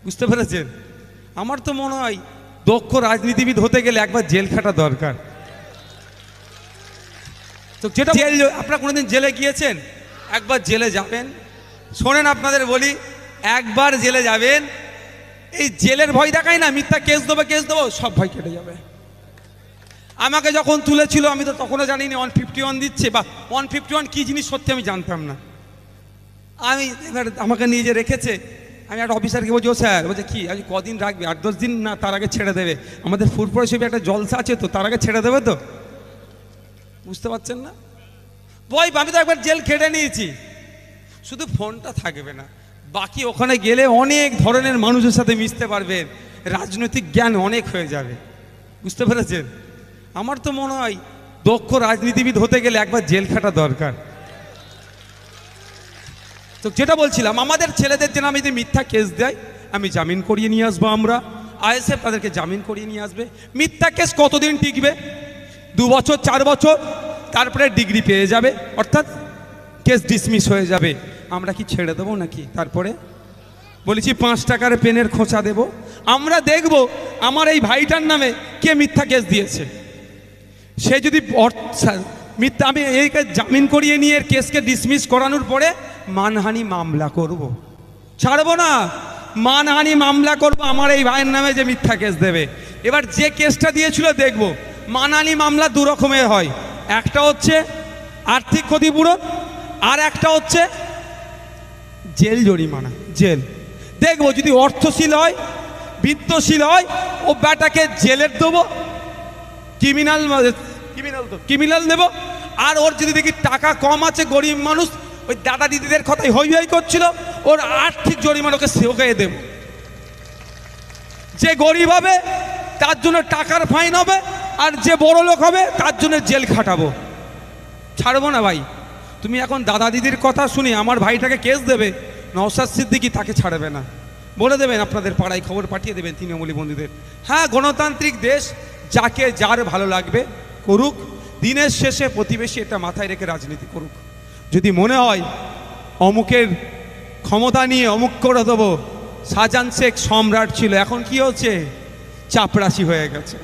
বুঝতে পেরেছেন? আমার তো মনে হয় দক্ষ রাজনীতিবিদ হতে গেলে একবার জেল খাটা দরকার। তো যেটা জেল, আপনারা কোনোদিন জেলে গিয়েছেন? একবার জেলে যাবেন, শোনেন আপনাদের বলি, একবার জেলে যাবেন, এই জেলের ভয় দেখায় না, মিথ্যা কেস দেবো, সব ভয় কেটে যাবে। আমাকে যখন তুলেছিল আমি তো তখনও জানিনি 151 দিচ্ছে, বা 151 কী জিনিস সত্যি আমি জানতাম না। আমি এবার আমাকে নিয়ে যে রেখেছে, আমি একটা অফিসারকে বলছি, ও স্যার, বলছে কি আজ কদিন রাখবে? 8-10 দিন? না, তার আগে ছেড়ে দেবে। আমাদের ফুরপুরা হিসেবে একটা জলসা আছে, তো তার আগে ছেড়ে দেবে তো। বুঝতে পারছেন না? বই আমি তো একবার জেল খেটে নিয়েছি। শুধু ফোনটা থাকবে না, বাকি ওখানে গেলে অনেক ধরনের মানুষের সাথে মিশতে পারবেন, রাজনৈতিক জ্ঞান অনেক হয়ে যাবে। বুঝতে পেরেছেন? আমার তো মনে হয় দক্ষ রাজনীতিবিদ হতে গেলে একবার জেল খাটা দরকার। তো যেটা বলছিলাম, আমাদের ছেলেদের জন্য আমি যদি মিথ্যা কেস দেয়, আমি জামিন করিয়ে নিয়ে আসবো, আমরা আইএসএফ তাদেরকে জামিন করিয়ে নিয়ে আসবে। মিথ্যা কেস কতদিন টিকবে? 2 বছর 4 বছর, তারপরে ডিগ্রি পেয়ে যাবে, অর্থাৎ কেস ডিসমিস হয়ে যাবে। আমরা কি ছেড়ে দেবো নাকি? তারপরে বলেছি 5 টাকার পেনের খোঁচা দেব। আমরা দেখব আমার এই ভাইটার নামে কে মিথ্যা কেস দিয়েছে। সে যদি মিথ্যা, আমি এই জামিন করিয়ে নিয়ে এর কেসকে ডিসমিস করানোর পরে মানহানি মামলা করব, ছাড়বো না, মানহানি মামলা করব আমার এই ভাইয়ের নামে যে মিথ্যা কেস দেবে। এবার যে কেসটা দিয়েছিল দেখব, মানহানি মামলা 2 রকমের হয়, একটা হচ্ছে আর্থিক ক্ষতিপূরণ, আর একটা হচ্ছে জেল জরিমানা, জেল। দেখবো যদি অর্থশীল হয়, বিত্তশীল হয়, ও ব্যাটাকে জেলের দেবো, ক্রিমিনাল দেবো। আর ওর যদি দেখি টাকা কম আছে, গরিব মানুষ, ওই দাদা দিদিদের কথাই হই হই করছিল, ওর আর্থিক জরিমানাকে ওকে দেব। যে গরিব হবে তার জন্য টাকার ফাইন হবে, আর যে বড় লোক হবে তার জন্য জেল খাটাবো। ছাড়বো না ভাই। তুমি এখন দাদা দিদির কথা শুনি আমার ভাইটাকে কেস দেবে, নওশাদ সিদ্দিকী তাকে ছাড়বে না। বলে দেবেন আপনাদের পাড়ায়, খবর পাঠিয়ে দেবেন তৃণমূলী বন্ধুদের। হ্যাঁ, গণতান্ত্রিক দেশ, যাকে যার ভালো লাগবে করুক, দিনের শেষে প্রতিবেশী এটা মাথায় রেখে রাজনীতি করুক। যদি মনে হয় অমুকের ক্ষমতা নিয়ে অমুক করে দেবো, শাহজাহান শেখ সম্রাট ছিল, এখন কি হচ্ছে? চাপরাশি হয়ে গেছে।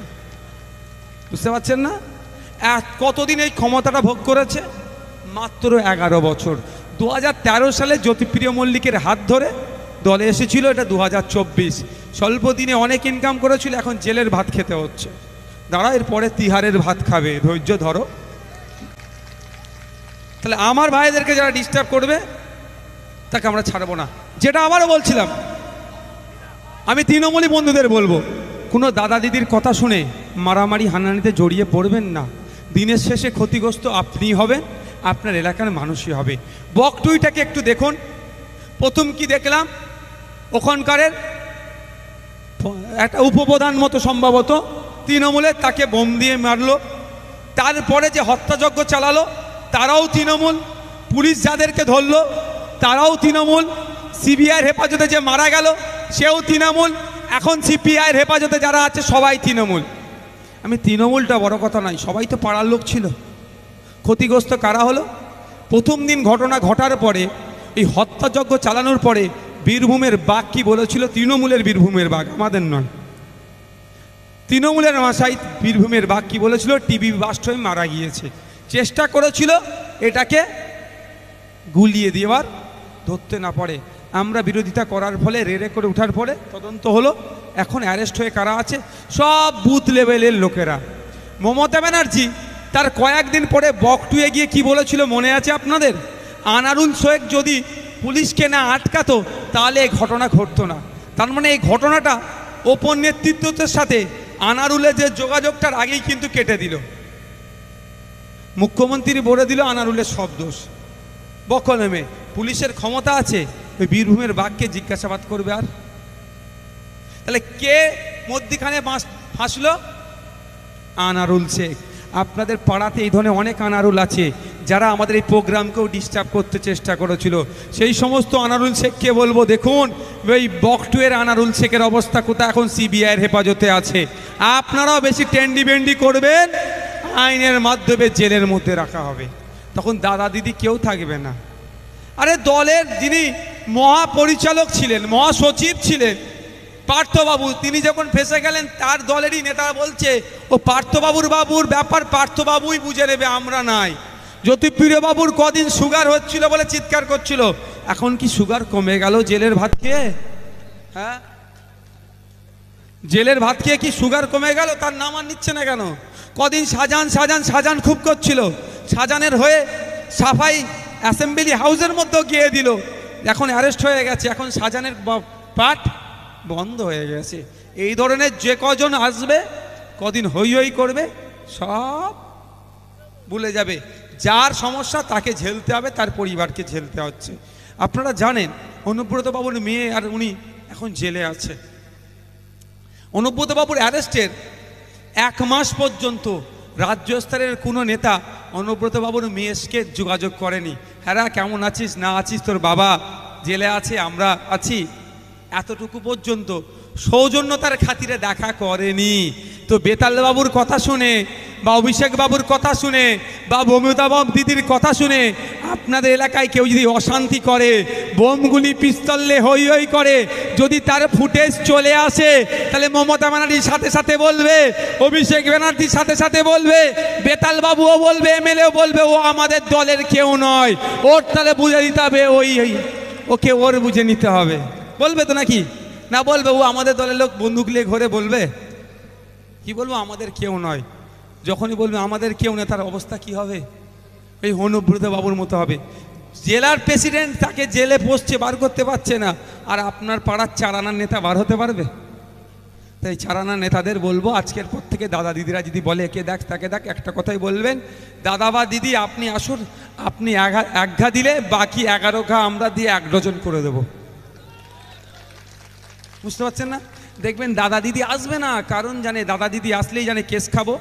বুঝতে পারছেন না? কতদিন এই ক্ষমতাটা ভোগ করেছে? মাত্র 11 বছর। 2013 সালে জ্যোতিপ্রিয় মল্লিকের হাত ধরে দলে এসেছিল, এটা 2024। স্বল্প দিনে অনেক ইনকাম করেছিল, এখন জেলের ভাত খেতে হচ্ছে। দাঁড়া, এরপরে তিহারের ভাত খাবে, ধৈর্য ধরো। তাহলে আমার ভাইদেরকে যারা ডিস্টার্ব করবে তাকে আমরা ছাড়বো না। যেটা আবারও বলছিলাম, আমি তৃণমূলী বন্ধুদের বলবো, কোনো দাদা দিদির কথা শুনে মারামারি হানাহানিতে জড়িয়ে পড়বেন না। দিনের শেষে ক্ষতিগ্রস্ত আপনি হবেন, আপনার এলাকার মানুষই হবে। বকটুইটাকে একটু দেখুন। প্রথম কি দেখলাম, ওখানকারের একটা উপপ্রধান মতো সম্ভবত তৃণমূলের, তাকে বোম দিয়ে মারলো। তারপরে যে হত্যাযজ্ঞ চালালো তারাও তৃণমূল, পুলিশ যাদেরকে ধরলো তারাও তৃণমূল, সিবিআইয়ের হেফাজতে যে মারা গেল সেও তৃণমূল, এখন সিপিআইয়ের হেফাজতে যারা আছে সবাই তৃণমূল। আমি তৃণমূলটা বড় কথা নয়, সবাই তো পাড়ার লোক ছিল। ক্ষতিগ্রস্ত কারা হলো? প্রথম দিন ঘটনা ঘটার পরে, এই হত্যাযজ্ঞ চালানোর পরে বীরভূমের বাঘ কি বলেছিল? তৃণমূলের বীরভূমের বাঘ, আমাদের নয়, তৃণমূলের ভাষায় বীরভূমের বাঘ কি বলেছিল? টিবি বাস্ট হয়ে মারা গিয়েছে। চেষ্টা করেছিল এটাকে গুলিয়ে দেওয়ার, ধরতে না পারে। আমরা বিরোধিতা করার ফলে, রেড়ে করে ওঠার পরে তদন্ত হলো, এখন অ্যারেস্ট হয়ে কারা আছে? সব বুথ লেভেলের লোকেরা। মমতা ব্যানার্জি তার কয়েকদিন পরে বকটুয়ে গিয়ে কি বলেছিল মনে আছে আপনাদের? আনারুল শেখ যদি পুলিশকে না আটকাতো তাহলে এই ঘটনা ঘটতো না। তার মানে এই ঘটনাটা ওপর নেতৃত্বের সাথে আনারুলের যে যোগাযোগটার আগেই কিন্তু কেটে দিল। মুখ্যমন্ত্রী বলে দিল আনারুলের সব দোষ। বকলমে পুলিশের ক্ষমতা আছে, ওই বীরভূমের বাঘকে জিজ্ঞাসাবাদ করবে। আর তাহলে কে মধ্যিখানে ফাঁসলো? আনারুল শেখ। আপনাদের পাড়াতে এই ধরনের অনেক আনারুল আছে যারা আমাদের এই প্রোগ্রামকেও ডিস্টার্ব করতে চেষ্টা করেছিল। সেই সমস্ত আনারুল শেখকে বলবো, দেখুন ওই বকটুয়ের আনারুল শেখের অবস্থা কোথায়? এখন সিবিআইয়ের হেফাজতে আছে। আপনারাও বেশি টেন্ডি বেন্ডি করবেন, আইনের মাধ্যমে জেলের মধ্যে রাখা হবে, তখন দাদা দিদি কেউ থাকবে না। আরে দলের যিনি মহাপরিচালক ছিলেন, মহাসচিব ছিলেন, পার্থবাবু তিনি যখন ফেসে গেলেন, তার দলেরই নেতা বলছে ও বাবুর ব্যাপার পার্থবাবুই বুঝে নেবে, আমরা নাই। জ্যোতিপ্রিয় বাবুর কদিন সুগার হচ্ছিল বলে চিৎকার করছিল, এখন কি সুগার কমে গেল জেলের ভাত খেয়ে? হ্যাঁ, জেলের ভাত খেয়ে কি সুগার কমে গেল? তার নাম আর নিচ্ছে না কেন? কদিন শাহজাহান খুব করছিল, শাহজাহানের হয়ে সাফাই অ্যাসেম্বলি হাউসের মধ্যেও গিয়ে দিল, এখন অ্যারেস্ট হয়ে গেছে, এখন শাহজাহানের পাঠ বন্ধ হয়ে গেছে। এই ধরনের যে কজন আসবে, কদিন হই হই করবে, সব ভুলে যাবে। যার সমস্যা তাকে ঝেলতে হবে, তার পরিবারকে ঝেলতে হচ্ছে। আপনারা জানেন অনুব্রত বাবুর মেয়ে, আর উনি এখন জেলে আছে। অনুব্রত বাবুর অ্যারেস্টের 1 মাস পর্যন্ত রাজ্য স্তরের কোনো নেতা অনুব্রত বাবুর মেয়েকে যোগাযোগ করেনি। হ্যাঁ, কেমন আছিস, না আছিস, তোর বাবা জেলে আছে, আমরা আছি, এতটুকু পর্যন্ত সৌজন্যতার খাতিরে দেখা করেনি। তো বেতাল বাবুর কথা শুনে বা অভিষেক বাবুর কথা শুনে বা মমতা দিদির কথা শুনে আপনাদের এলাকায় কেউ যদি অশান্তি করে, বোমগুলি পিস্তলে হই হই করে, যদি তার ফুটেজ চলে আসে, তাহলে মমতা ব্যানার্জির সাথে সাথে বলবে, অভিষেক ব্যানার্জির সাথে সাথে বলবে, বেতাল বাবুও বলবে, এমএলএও বলবে ও আমাদের দলের কেউ নয়, ওর তাহলে বুঝে দিতে হবে, ওকে ওর বুঝে নিতে হবে। বলবে তো নাকি? না বলবে ও আমাদের দলের লোক, বন্দুক নিয়ে ঘরে বলবে কি বলবো, আমাদের কেউ নয়। যখনই বলবে আমাদের কেউ নেই, তার অবস্থা কি হবে? এই অনুব্রত বাবুর মতো হবে। জেলার প্রেসিডেন্ট তাকে জেলে বসছে, বার করতে পারছে না, আর আপনার পাড়ার 4 আনার নেতা বার হতে পারবে? তাই 4 আনার নেতাদের বলবো, আজকের পর থেকে দাদা দিদিরা যদি বলে একে দেখ তাকে দেখ, একটা কথাই বলবেন, দাদা বা দিদি আপনি আসুন, আপনি 1 ঘা দিলে বাকি 11 ঘা আমরা দিয়ে 1 ডজন করে দেবো। বুঝতে পারছেন না? দেখবেন দাদা দিদি আসবে না, কারণ জানে দাদা দিদি আসলেই জানে কেস খাবো।